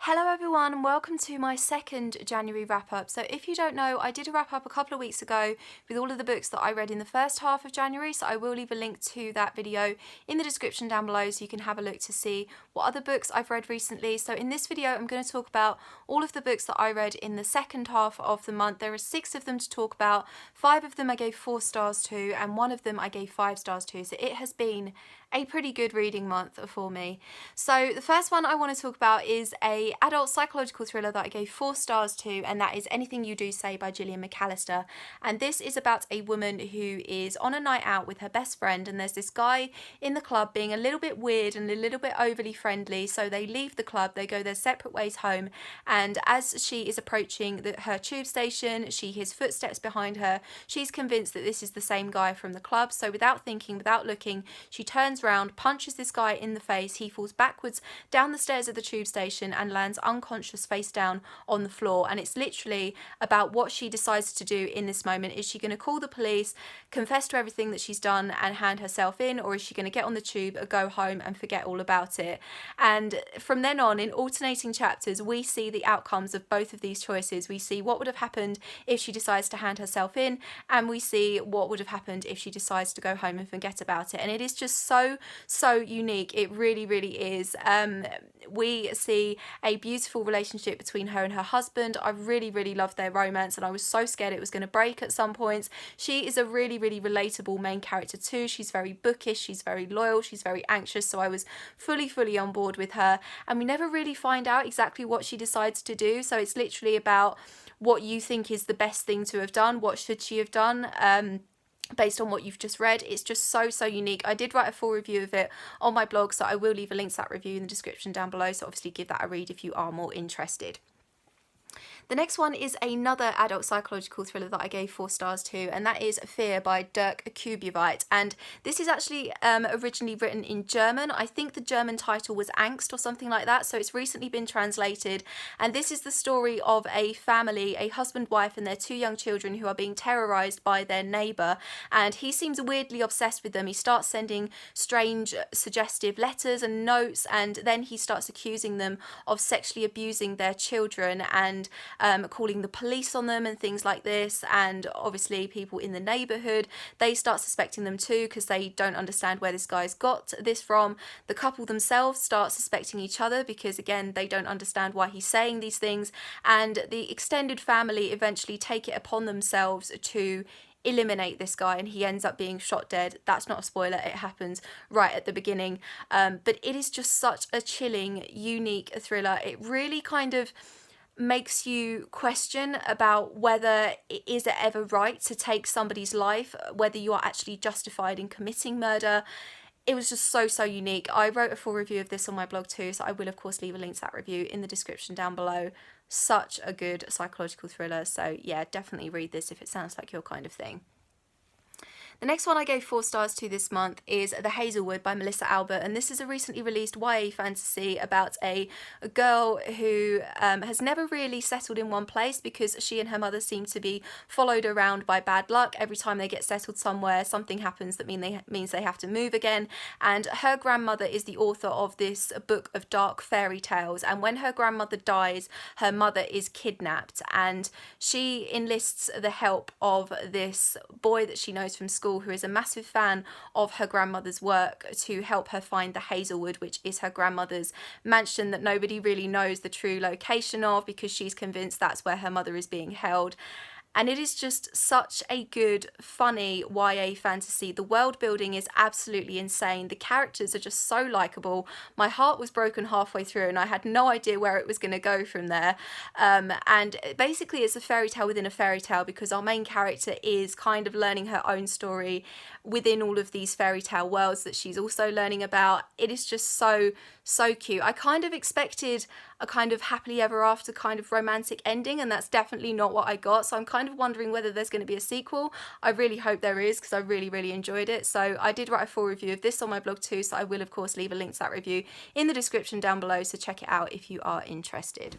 Hello everyone and welcome to my second January wrap up. So if you don't know, I did a wrap up a couple of weeks ago with all of the books that I read in the first half of January, so I will leave a link to that video in the description down below so you can have a look to see what other books I've read recently. So in this video I'm going to talk about all of the books that I read in the second half of the month. There are 6 of them to talk about. 5 of them I gave 4 stars to and 1 of them I gave 5 stars to, so it has been a pretty good reading month for me. So the first one I want to talk about is a adult psychological thriller that I gave 4 stars to, and that is Anything You Do Say by Gillian McAllister. And this is about a woman who is on a night out with her best friend, and there's this guy in the club being a little bit weird and a little bit overly friendly, so they leave the club, they go their separate ways home, and as she is approaching her tube station, she hears footsteps behind her. She's convinced that this is the same guy from the club, so without thinking, without looking, she turns round, punches this guy in the face. He falls backwards down the stairs of the tube station and lands unconscious face down on the floor. And it's literally about what she decides to do in this moment. Is she going to call the police, confess to everything that she's done and hand herself in, or is she going to get on the tube, go home and forget all about it? And from then on, in alternating chapters, we see the outcomes of both of these choices. We see what would have happened if she decides to hand herself in, and we see what would have happened if she decides to go home and forget about it. And it is just so unique. It really is. We see a beautiful relationship between her and her husband. I really loved their romance, and I was so scared it was going to break at some points. She is a really relatable main character too. She's very bookish, she's very loyal, she's very anxious, so I was fully on board with her. And we never really find out exactly what she decides to do, so it's literally about what you think is the best thing to have done, what should she have done, based on what you've just read. It's just so unique. I did write a full review of it on my blog, so I will leave a link to that review in the description down below, so obviously give that a read if you are more interested. The next one is another adult psychological thriller that I gave 4 stars to, and that is Fear by Dirk Kubiewicz. And this is actually originally written in German. I think the German title was Angst or something like that, so it's recently been translated. And this is the story of a family, a husband, wife, and their 2 young children who are being terrorised by their neighbour. And he seems weirdly obsessed with them. He starts sending strange, suggestive letters and notes, and then he starts accusing them of sexually abusing their children and calling the police on them and things like this. And obviously people in the neighbourhood, they start suspecting them too because they don't understand where this guy's got this from. The couple themselves start suspecting each other because, again, they don't understand why he's saying these things. And the extended family eventually take it upon themselves to eliminate this guy, and he ends up being shot dead. That's not a spoiler, it happens right at the beginning. But it is just such a chilling, unique thriller. It really kind of makes you question about whether is it ever right to take somebody's life, whether you are actually justified in committing murder. It was just so unique. I wrote a full review of this on my blog too, so I will of course leave a link to that review in the description down below. Such a good psychological thriller, so yeah, definitely read this if it sounds like your kind of thing. The next one I gave 4 stars to this month is The Hazelwood by Melissa Albert, and this is a recently released YA fantasy about a girl who has never really settled in one place because she and her mother seem to be followed around by bad luck. Every time they get settled somewhere, something happens that means they have to move again, and her grandmother is the author of this book of dark fairy tales, and when her grandmother dies, her mother is kidnapped, and she enlists the help of this boy that she knows from school who is a massive fan of her grandmother's work to help her find the Hazelwood, which is her grandmother's mansion that nobody really knows the true location of because she's convinced that's where her mother is being held. And it is just such a good, funny YA fantasy. The world building is absolutely insane. The characters are just so likeable. My heart was broken halfway through and I had no idea where it was going to go from there. And basically it's a fairy tale within a fairy tale because our main character is kind of learning her own story within all of these fairy tale worlds that she's also learning about. It is just so cute. I kind of expected a kind of happily ever after kind of romantic ending, and that's definitely not what I got, so I'm kind of wondering whether there's going to be a sequel. I really hope there is because I really enjoyed it. So I did write a full review of this on my blog too, so I will of course leave a link to that review in the description down below, so check it out if you are interested.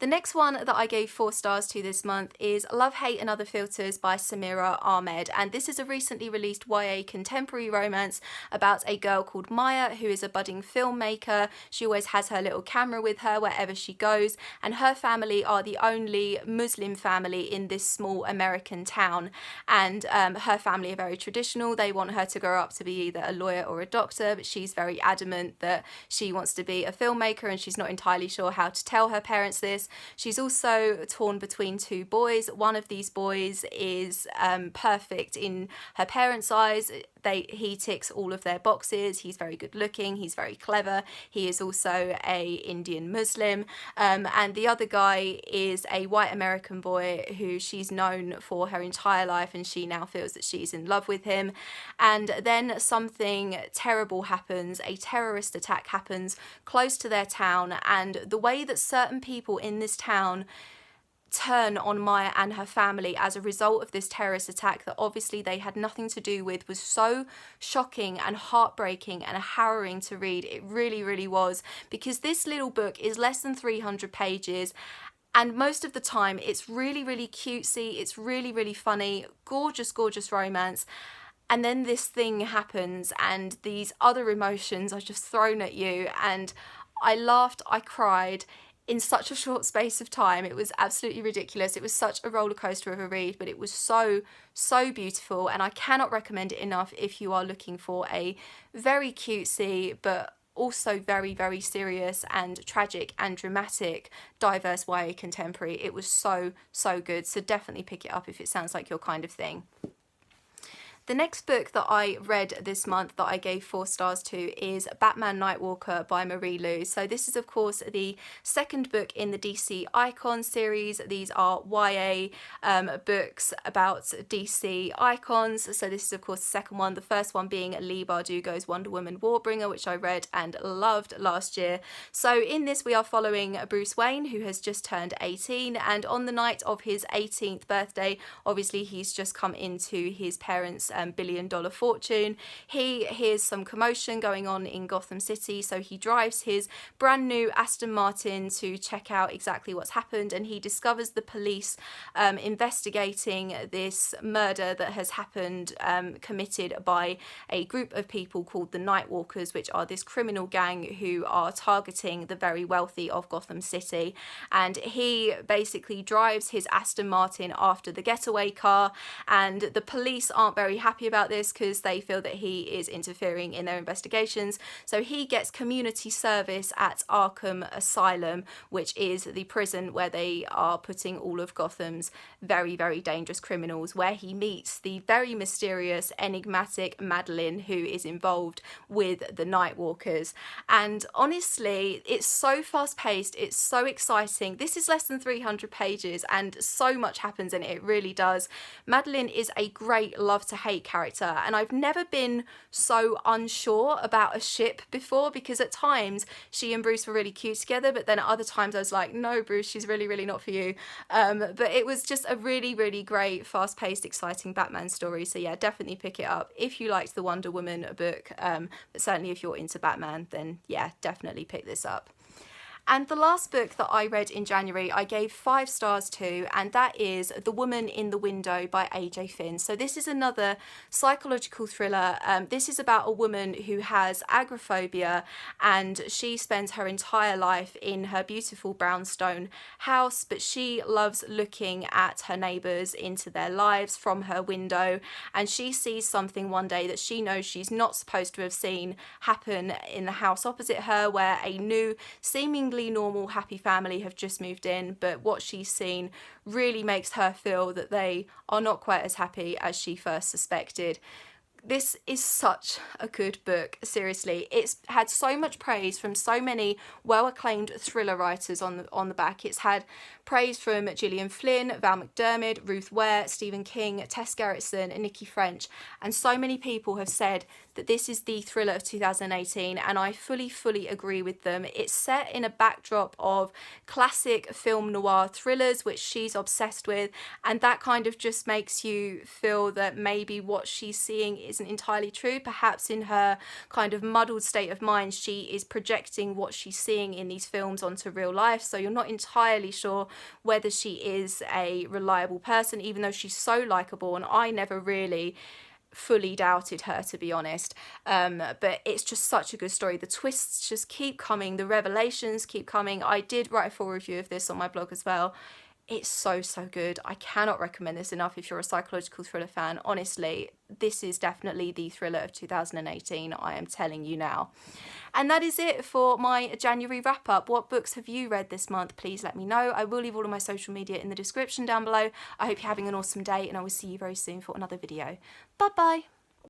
The next one that I gave 4 stars to this month is Love, Hate and Other Filters by Samira Ahmed, and this is a recently released YA contemporary romance about a girl called Maya who is a budding filmmaker. She always has her little camera with her wherever she goes, and her family are the only Muslim family in this small American town, and her family are very traditional. They want her to grow up to be either a lawyer or a doctor, but she's very adamant that she wants to be a filmmaker and she's not entirely sure how to tell her parents this. She's also torn between 2 boys. One of these boys is perfect in her parents' eyes. He ticks all of their boxes. He's very good looking, he's very clever, he is also a Indian Muslim, and the other guy is a white American boy who she's known for her entire life, and she now feels that she's in love with him. And then something terrible happens. A terrorist attack happens close to their town, and the way that certain people in this town turn on Maya and her family as a result of this terrorist attack that obviously they had nothing to do with was so shocking and heartbreaking and harrowing to read. It really, really was, because this little book is less than 300 pages, and most of the time it's really, really cutesy, it's really, really funny, gorgeous, gorgeous romance. And then this thing happens and these other emotions are just thrown at you, and I laughed, I cried in such a short space of time. It was absolutely ridiculous. It was such a roller coaster of a read, but it was so, so beautiful, and I cannot recommend it enough if you are looking for a very cutesy but also very, very serious and tragic and dramatic diverse YA contemporary. It was so, so good, so definitely pick it up if it sounds like your kind of thing. The next book that I read this month that I gave 4 stars to is Batman Nightwalker by Marie Lu. So this is of course the second book in the DC Icon series. These are YA books about DC icons. So this is of course the second one, the first one being Leigh Bardugo's Wonder Woman Warbringer, which I read and loved last year. So in this we are following Bruce Wayne, who has just turned 18, and on the night of his 18th birthday, obviously he's just come into his parents' billion-dollar fortune. He hears some commotion going on in Gotham City, so he drives his brand new Aston Martin to check out exactly what's happened, and he discovers the police investigating this murder that has happened, committed by a group of people called the Nightwalkers, which are this criminal gang who are targeting the very wealthy of Gotham City. And he basically drives his Aston Martin after the getaway car, and the police aren't very happy about this because they feel that he is interfering in their investigations. So he gets community service at Arkham Asylum, which is the prison where they are putting all of Gotham's very, very dangerous criminals, where he meets the very mysterious, enigmatic Madeline, who is involved with the Nightwalkers. And honestly, it's so fast-paced, it's so exciting. This is less than 300 pages and so much happens in it, it really does. Madeline is a great love-to-hate character, and I've never been so unsure about a ship before, because at times she and Bruce were really cute together, but then at other times I was like, no Bruce, she's really, really not for you. But it was just a really, really great, fast-paced, exciting Batman story. So yeah, definitely pick it up if you liked the Wonder Woman book, but certainly if you're into Batman, then yeah, definitely pick this up. And the last book that I read in January, I gave 5 stars to, and that is The Woman in the Window by AJ Finn. So this is another psychological thriller. This is about a woman who has agoraphobia, and she spends her entire life in her beautiful brownstone house, but she loves looking at her neighbours into their lives from her window, and she sees something one day that she knows she's not supposed to have seen happen in the house opposite her, where a new, seemingly normal, happy family have just moved in, but what she's seen really makes her feel that they are not quite as happy as she first suspected. This is such a good book, seriously. It's had so much praise from so many well-acclaimed thriller writers on the back. It's had praise from Gillian Flynn, Val McDermid, Ruth Ware, Stephen King, Tess Gerritsen and Nikki French, and so many people have said that this is the thriller of 2018, and I fully agree with them. It's set in a backdrop of classic film noir thrillers, which she's obsessed with, and that kind of just makes you feel that maybe what she's seeing isn't entirely true. Perhaps in her kind of muddled state of mind, she is projecting what she's seeing in these films onto real life, so you're not entirely sure whether she is a reliable person, even though she's so likable, and I never really fully doubted her, to be honest. But it's just such a good story. The twists just keep coming, the revelations keep coming. I did write a full review of this on my blog as well. It's so good. I cannot recommend this enough if you're a psychological thriller fan. Honestly, this is definitely the thriller of 2018, I am telling you now. And that is it for my January wrap up. What books have you read this month? Please let me know. I will leave all of my social media in the description down below. I hope you're having an awesome day, and I will see you very soon for another video. Bye bye.